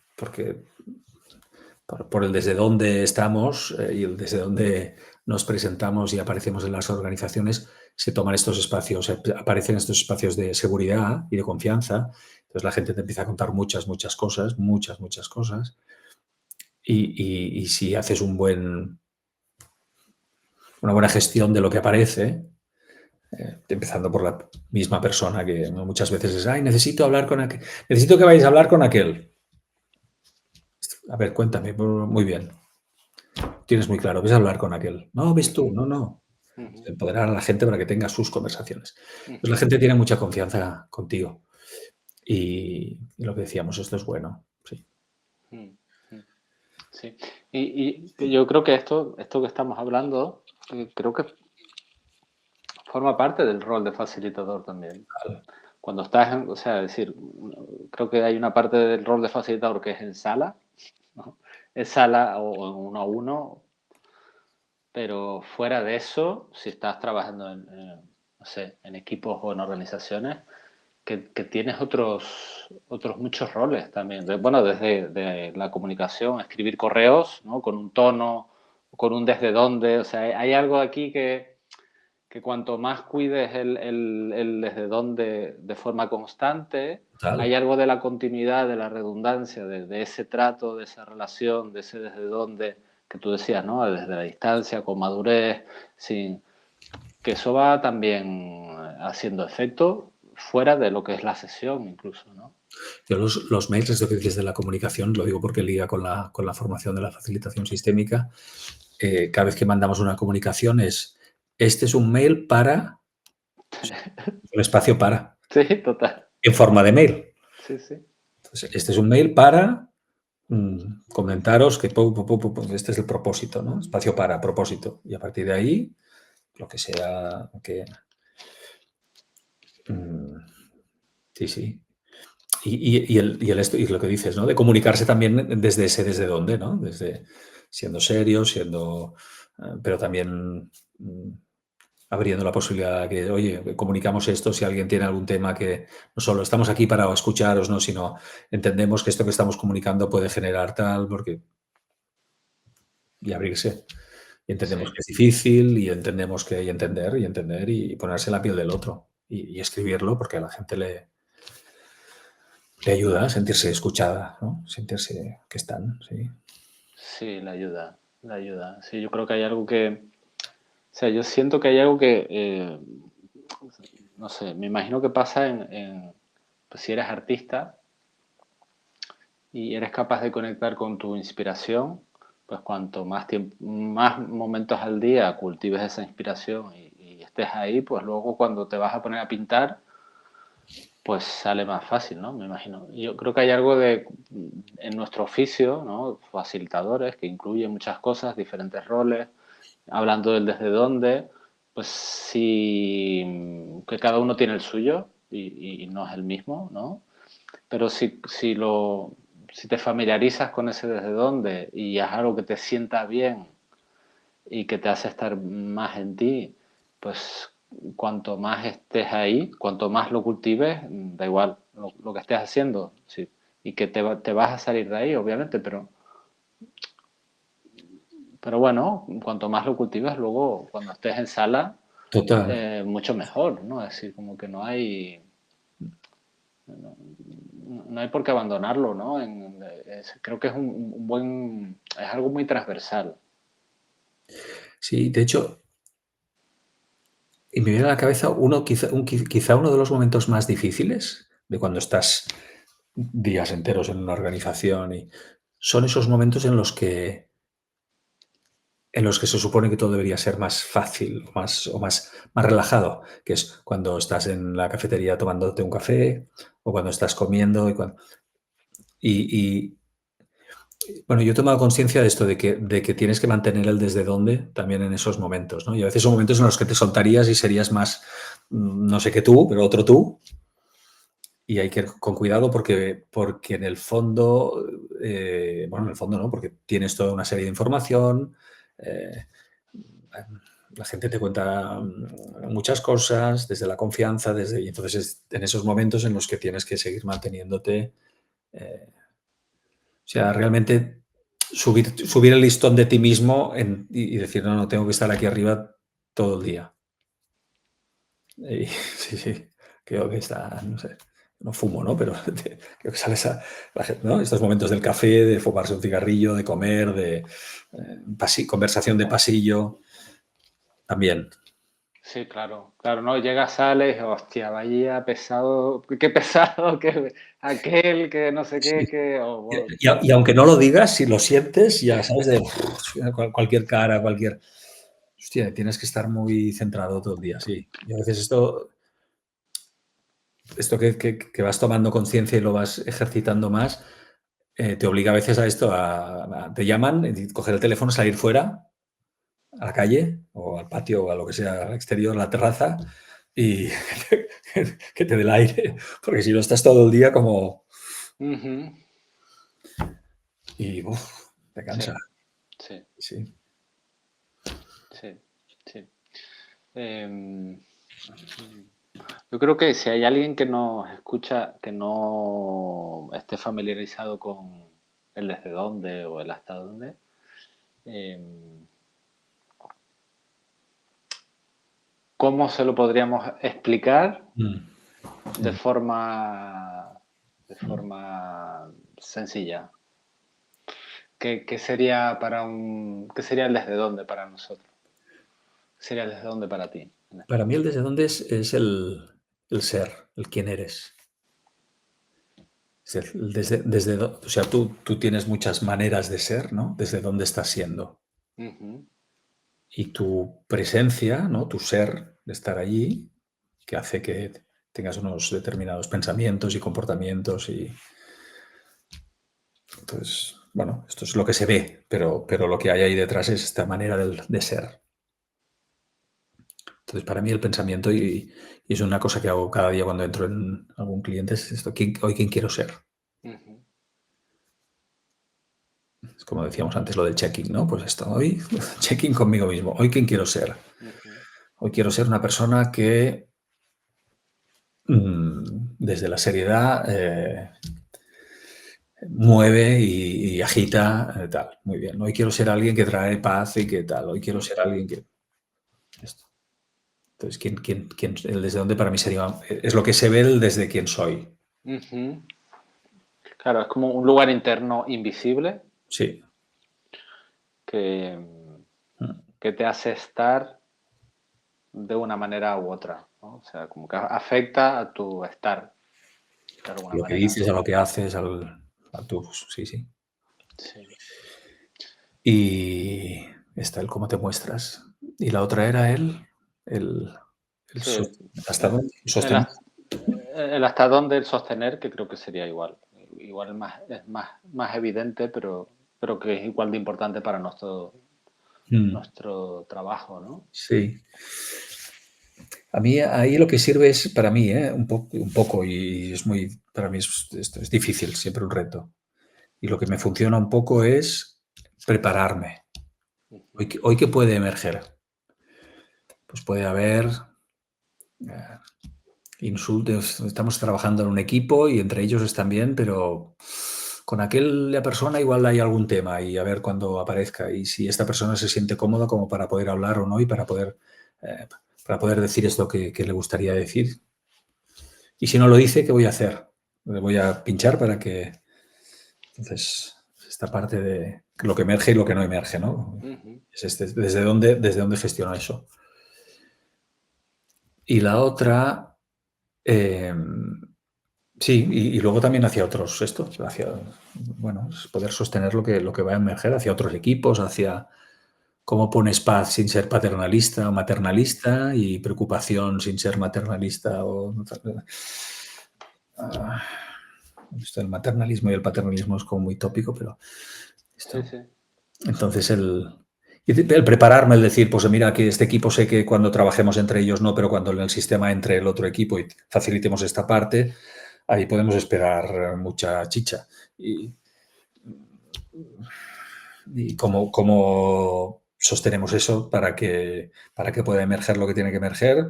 por el desde dónde estamos y el desde dónde nos presentamos y aparecemos en las organizaciones, se toman estos espacios, aparecen estos espacios de seguridad y de confianza. Entonces la gente te empieza a contar muchas cosas, muchas cosas. Y si haces una buena gestión de lo que aparece, empezando por la misma persona que muchas veces es, ay, necesito hablar con aquel, necesito que vayáis a hablar con aquel. A ver, cuéntame, muy bien. Tienes muy claro, ves a hablar con aquel. No, ves tú, Ujú, no. ujú, Empoderar a la gente para que tenga sus conversaciones. Pues la ujú, gente tiene mucha confianza contigo. Y lo que decíamos, esto es bueno. Sí. ujú, ujú. Sí. Y yo creo que esto que estamos hablando, creo que forma parte del rol de facilitador también. Cuando estás, o sea, es decir, creo que hay una parte del rol de facilitador que es en sala, ¿no? Es sala o en uno a uno, pero fuera de eso, si estás trabajando no sé, en equipos o en organizaciones, que tienes otros muchos roles también. Bueno, desde de la comunicación, escribir correos, ¿no? Con un tono, con un desde dónde, o sea, hay algo aquí que cuanto más cuides el desde dónde de forma constante, hay Total. algo de la continuidad, de la redundancia, de ese trato, de esa relación, de ese desde dónde que tú decías, ¿no? Desde la distancia, con madurez, sin que eso va también haciendo efecto fuera de lo que es la sesión incluso, ¿no? Yo los mails, esto que dices de la comunicación, lo digo porque liga con la formación de la facilitación sistémica. Cada vez que mandamos una comunicación este es un mail para, un espacio para, Sí, total. en forma de mail. Sí, sí. Entonces, este es un mail para comentaros que este es el propósito, ¿no? Espacio para, propósito. Y a partir de ahí, lo que sea que... sí, sí. Y lo que dices, ¿no? De comunicarse también desde ese desde dónde, ¿no? Desde siendo serio, pero también abriendo la posibilidad de que, oye, comunicamos esto si alguien tiene algún tema que no solo estamos aquí para escucharos, ¿no? Sino entendemos que esto que estamos comunicando puede generar tal, porque y abrirse. Y entendemos Sí, que es difícil y entendemos que hay que entender y ponerse en la piel del otro y escribirlo porque a la gente le ayuda a sentirse escuchada, ¿no? Sentirse que están, sí. sí, la ayuda, la ayuda. Sí, yo creo que hay algo que, o sea, yo siento que hay algo que, no sé, me imagino que pasa pues si eres artista y eres capaz de conectar con tu inspiración, pues cuanto más tiempo, más momentos al día cultives esa inspiración y estés ahí, pues luego cuando te vas a poner a pintar, pues sale más fácil, ¿no? Me imagino. Yo creo que hay algo en nuestro oficio, ¿no? Facilitadores, que incluye muchas cosas, diferentes roles, hablando del desde dónde, pues sí, que cada uno tiene el suyo y no es el mismo, ¿no? Pero si te familiarizas con ese desde dónde y es algo que te sienta bien y que te hace estar más en ti, pues cuanto más estés ahí, cuanto más lo cultives, da igual lo que estés haciendo, sí. Y que te vas a salir de ahí, obviamente, pero bueno, cuanto más lo cultives, luego cuando estés en sala, Total. mucho mejor, ¿no? Es decir, como que no hay... No hay por qué abandonarlo, ¿no? Creo que es es algo muy transversal. Sí, de hecho, y me viene a la cabeza quizá uno de los momentos más difíciles de cuando estás días enteros en una organización y son esos momentos en los que se supone que todo debería ser más fácil más relajado, que es cuando estás en la cafetería tomándote un café o cuando estás comiendo y, bueno, yo he tomado conciencia de esto, de que tienes que mantener el desde dónde también en esos momentos, ¿no? Y a veces son momentos en los que te soltarías y serías más, no sé qué tú, pero otro tú. Y hay que ir con cuidado porque en el fondo, bueno, en el fondo no, porque tienes toda una serie de información, eh, la gente te cuenta muchas cosas desde la confianza, y entonces es en esos momentos en los que tienes que seguir manteniéndote. O sea, realmente subir el listón de ti mismo y decir, no, no, tengo que estar aquí arriba todo el día. Y, sí, sí, creo que está, no sé, no fumo, ¿no? Pero creo que sale la gente, ¿no? Estos momentos del café, de fumarse un cigarrillo, de comer, de conversación de pasillo, también. Sí, claro, claro, ¿no? Llegas, sales, hostia, vaya pesado, qué pesado, que aquel, que no sé qué, Sí. que... bueno, Y aunque no lo digas, si lo sientes, ya sabes de cualquier cara, cualquier... Hostia, tienes que estar muy centrado todo el día, sí. Y a veces esto que vas tomando conciencia y lo vas ejercitando más, te obliga a veces a esto, te llaman, coger el teléfono, salir fuera, a la calle o al patio o a lo que sea, al exterior, a la terraza, y que te dé el aire, porque si no estás todo el día como... ujú, Y te cansa. sí, sí, Sí. sí, sí. Em, yo creo que si hay alguien que nos escucha que no esté familiarizado con el desde dónde o el hasta dónde, em, ¿cómo se lo podríamos explicar Mm. de forma sencilla? ¿Qué sería qué sería el desde dónde para nosotros? ¿Qué sería el desde dónde para ti? Para mí el desde dónde es el ser, el quién eres. Es o sea, tú tienes muchas maneras de ser, ¿no? Desde dónde estás siendo. Ujú, Y tu presencia, ¿no? Tu ser de estar allí, que hace que tengas unos determinados pensamientos y comportamientos. Y entonces, bueno, esto es lo que se ve, pero lo que hay ahí detrás es esta manera de ser. Entonces, para mí el pensamiento, y es una cosa que hago cada día cuando entro en algún cliente, es esto, hoy quién quiero ser. ujú, Es como decíamos antes lo del check-in, ¿no? Pues esto, hoy check-in conmigo mismo. Hoy quién quiero ser. ujú, Hoy quiero ser una persona que desde la seriedad mueve y agita, tal. Muy bien. Hoy quiero ser alguien que trae paz y que tal. Hoy quiero ser ujú, alguien que... Esto. Entonces, el desde dónde para mí sería... Es lo que se ve el desde quién soy. ujú. Claro, es como un lugar interno invisible Sí. que, Mm. que te hace estar de una manera u otra, ¿no? O sea, como que afecta a tu estar de alguna Lo que manera, dices, ¿no? a lo que haces, a tu... Sí, sí. Sí. Y está el cómo te muestras. Y la otra era el, Sí, hasta dónde el, sostener. el hasta dónde el sostener, que creo que sería igual. Igual más evidente, pero que es igual de importante para Mm, nuestro trabajo, ¿no? sí. A mí ahí lo que sirve es, para mí, un poco, y es muy, para mí esto es difícil, siempre un reto. Y lo que me funciona un poco es prepararme. Ujú, Hoy ¿qué puede emerger? Pues puede haber eh, insultos. Estamos trabajando en un equipo y entre ellos están bien, pero con aquella persona igual hay algún tema y a ver cuándo aparezca y si esta persona se siente cómoda como para poder hablar o no y para poder decir esto que le gustaría decir. Y si no lo dice, ¿qué voy a hacer? Le voy a pinchar para que... Entonces, esta parte de lo que emerge y lo que no emerge, ¿no? Es desde dónde gestiono eso. Y la otra, sí, y luego también hacia otros, bueno, es poder sostener lo que va a emerger hacia otros equipos, hacia cómo pones paz sin ser paternalista o maternalista y preocupación sin ser maternalista o... Esto del maternalismo y el paternalismo es como muy tópico, pero esto... Sí. Entonces el prepararme, el decir, pues mira, que este equipo sé que cuando trabajemos entre ellos no, pero cuando en el sistema entre el otro equipo y facilitemos esta parte, ahí podemos esperar mucha chicha. Y cómo sostenemos eso para que pueda emerger lo que tiene que emerger,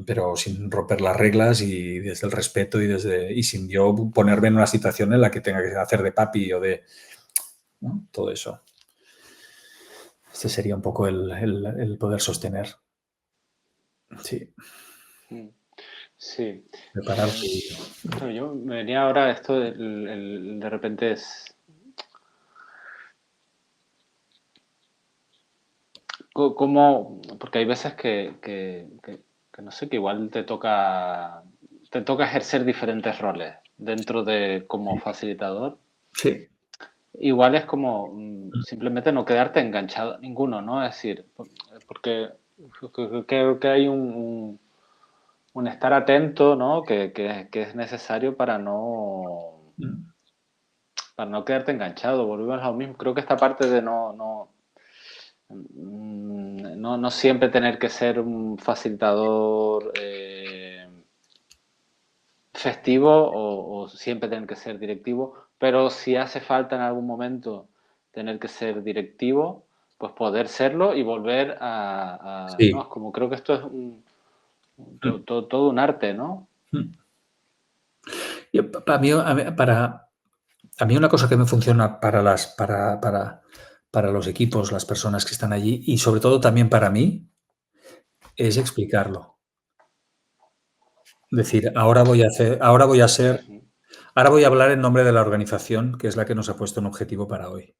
pero sin romper las reglas y desde el respeto y sin yo ponerme en una situación en la que tenga que hacer de papi o de... ¿no? Todo eso. Este sería un poco el poder sostener. Sí. Sí. Prepararte. Claro, yo me venía ahora esto de repente es como, porque hay veces que no sé, que igual te toca ejercer diferentes roles dentro de como facilitador. Sí. Igual es como simplemente no quedarte enganchado a ninguno, ¿no? Es decir, porque creo que hay un estar atento, ¿no? Que es necesario para no quedarte enganchado. Volvemos a lo mismo. Creo que esta parte de no siempre tener que ser un facilitador festivo o siempre tener que ser directivo, pero si hace falta en algún momento tener que ser directivo, pues poder serlo y volver no, Sí. es como creo que esto es todo un arte, ¿no? Para mí, a mí una cosa que me funciona para los equipos, las personas que están allí y sobre todo también para mí, es explicarlo. Decir, ahora voy a hablar en nombre de la organización, que es la que nos ha puesto un objetivo para hoy.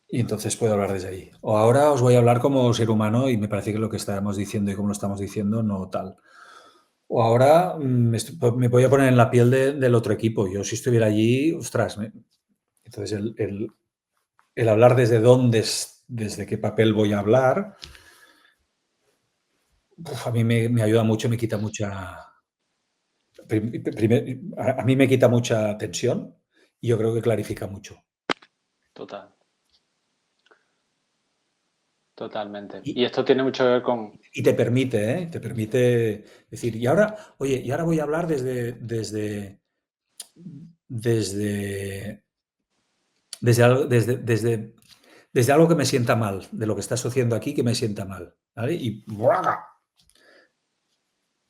Y entonces puedo hablar desde ahí. O ahora os voy a hablar como ser humano y me parece que lo que estamos diciendo y cómo lo estamos diciendo no tal. O ahora me voy a poner en la piel del otro equipo. Yo si estuviera allí, ostras. Entonces el hablar desde qué papel voy a hablar, a mí me ayuda mucho, me quita a mí me quita mucha tensión y yo creo que clarifica mucho. Total, totalmente. Y Y, esto tiene mucho que ver con... y te permite decir, y ahora, oye, y ahora voy a hablar desde, desde algo que me sienta mal, de lo que está sucediendo aquí que me sienta mal. ¿Vale? Y ¡buah!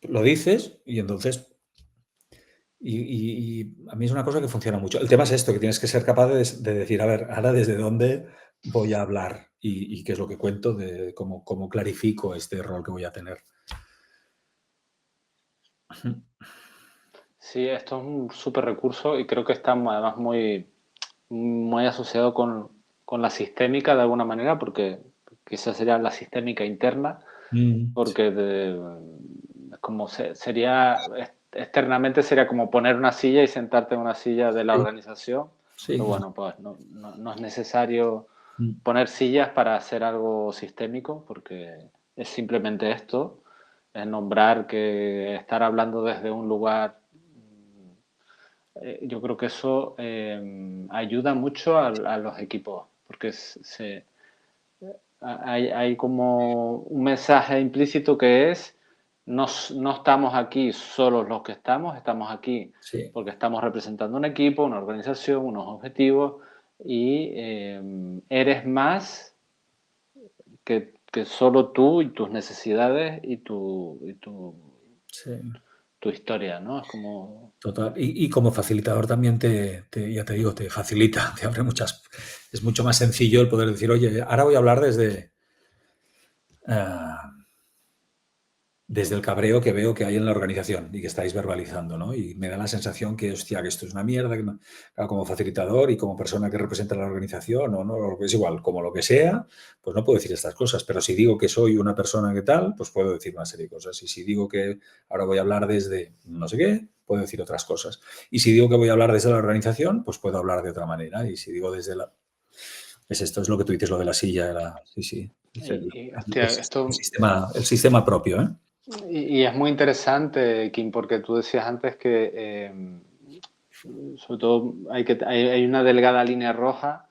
Lo dices y entonces... Y a mí es una cosa que funciona mucho. El tema es esto, que tienes que ser capaz de decir, a ver, ahora desde dónde voy a hablar y qué es lo que cuento, de cómo clarifico este rol que voy a tener. Sí, esto es un súper recurso y creo que está además muy asociado con la sistémica de alguna manera, porque quizás sería la sistémica interna, Sí, porque como sería, externamente sería como poner una silla y sentarte en una silla de la sí, organización, pero sí. bueno, pues no es necesario poner sillas para hacer algo sistémico, porque es simplemente esto, es nombrar que estar hablando desde un lugar yo creo que eso ayuda mucho a los equipos, porque hay como un mensaje implícito que es, no estamos aquí solos los que estamos aquí Sí. porque estamos representando un equipo, una organización, unos objetivos y eres más que solo tú y tus necesidades y Sí. tu historia, ¿no? Es como... Total. Y como facilitador también ya te digo, te facilita, te abre muchas. Es mucho más sencillo el poder decir, oye, ahora voy a hablar desde el cabreo que veo que hay en la organización y que estáis verbalizando, ¿no? Y me da la sensación que, hostia, que esto es una mierda, que claro, como facilitador y como persona que representa la organización, o no, es igual, como lo que sea, pues no puedo decir estas cosas. Pero si digo que soy una persona que tal, pues puedo decir una serie de cosas. Y si digo que ahora voy a hablar desde no sé qué, puedo decir otras cosas. Y si digo que voy a hablar desde la organización, pues puedo hablar de otra manera. Y si digo desde la... Es esto, es lo que tú dices, lo de la silla, sí, sí. Hostia, esto, El sistema propio, ¿eh? y es muy interesante, Kim, porque tú decías antes que sobre todo hay una delgada línea roja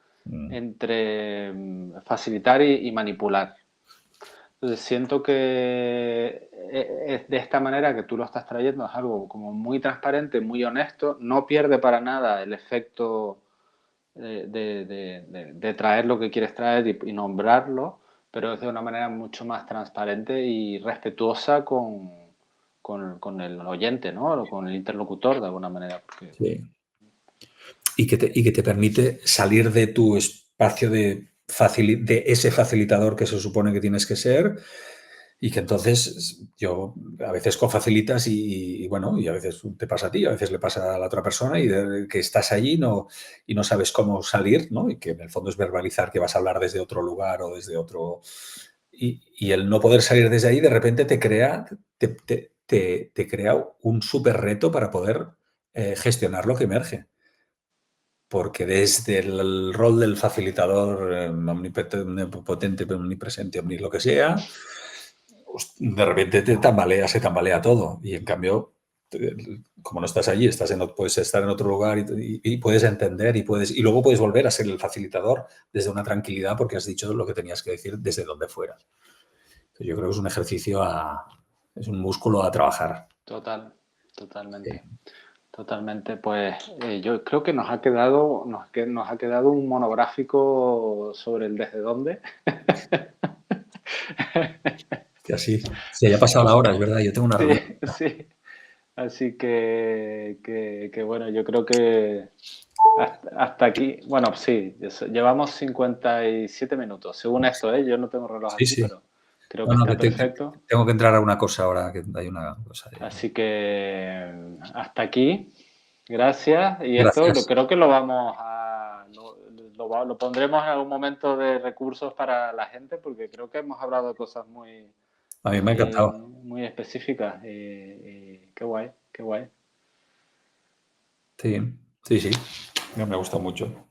entre facilitar y manipular. Entonces siento que de esta manera que tú lo estás trayendo es algo como muy transparente, muy honesto, no pierde para nada el efecto de traer lo que quieres traer y nombrarlo, pero es de una manera mucho más transparente y respetuosa con el oyente, ¿no? O con el interlocutor de alguna manera. Porque... Sí. Y que te permite salir de tu espacio de ese facilitador que se supone que tienes que ser, y que entonces yo a veces cofacilitas bueno, y a veces te pasa a ti, a veces le pasa a la otra persona y que estás allí y no sabes cómo salir, ¿no? Y que en el fondo es verbalizar que vas a hablar desde otro lugar o desde otro... Y el no poder salir desde ahí de repente te crea, te crea un súper reto para poder gestionar lo que emerge. Porque desde el rol del facilitador omnipotente, omnipresente, lo que sea, de repente se tambalea todo. Y en cambio, como no estás allí, puedes estar en otro lugar y puedes entender y luego puedes volver a ser el facilitador desde una tranquilidad porque has dicho lo que tenías que decir desde donde fuera. Entonces, yo creo que es un ejercicio, es un músculo a trabajar. Totalmente. Sí. Totalmente, pues yo creo que nos ha quedado un monográfico sobre el desde dónde. Que así, se haya pasado la hora, es verdad, yo tengo una Sí, reunión. sí. Así que bueno, yo creo que hasta aquí, bueno, sí, llevamos 57 minutos, según esto, ¿eh? Yo no tengo reloj Sí, aquí, sí. pero creo No, que no, está perfecto. tengo que entrar a una cosa ahora, que hay una cosa. Así que hasta aquí, gracias. Y esto Gracias. creo que lo vamos a, lo pondremos en algún momento de recursos para la gente, porque creo que hemos hablado de cosas A mí me ha encantado. muy específicas. Y qué guay, qué guay. Sí, sí, sí. Me ha gustado mucho.